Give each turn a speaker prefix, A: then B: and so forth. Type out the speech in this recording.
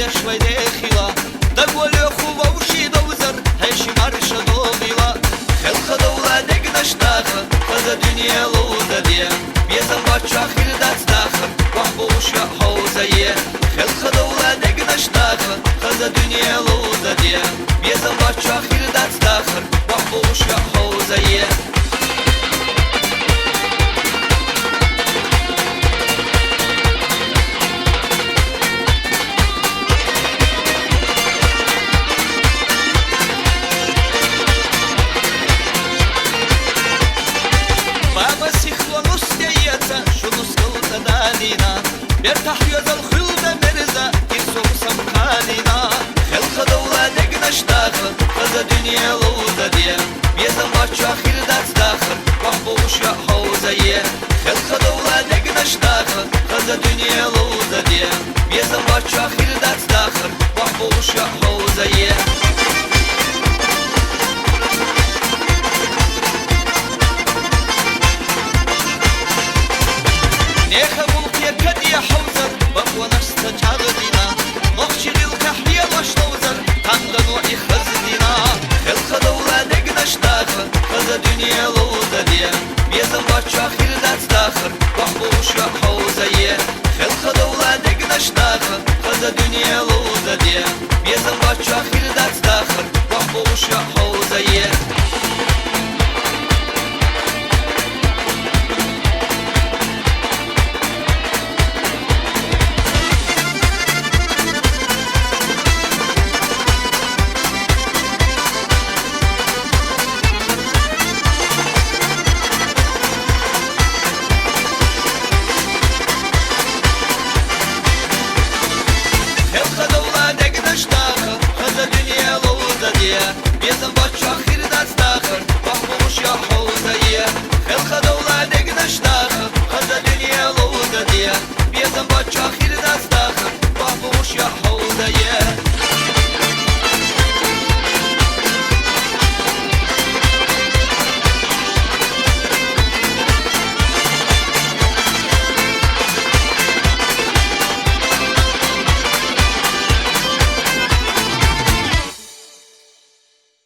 A: شوي داخلا دقول خوبا وشي دوزر هشي مرشا دوغيلا خلق دولة دق نشتاخر خذ دنيا لودا دي بيزن باتش آخر دات داخر وحبوش يا حوزيه خلق دولة دق نشتاخر خذ دنيا لودا دي بيزن باتش آخر دات داخر وحبوش يا حوزيه بيرتاح يزل خلد مرزا يرسم سمقانينا خلق دولة دق نشتاخر خذ دنيا لودا دي بيزن باتش آخر دات داخر وحبوش يا حوزيه خلق دولة دق نشتاخر خذ دنيا لودا دي بيزن باتش آخر دات داخر وحبوش يا حوزيه نيخا بولك يكد يا حوزر بقوى نفسها جاغدينا نخشي للكحلية واشتوزر تنغن وإخز دينا خلق دولة دق نشتاخر خذ دنيا لودا دي بيزن باتش آخر دات داخر وحبوش يا حوزيه خلق دولة دق نشتاخر خذ دنيا لودا دي بيزن باتش آخر دات داخر وحبوش يا حوزيه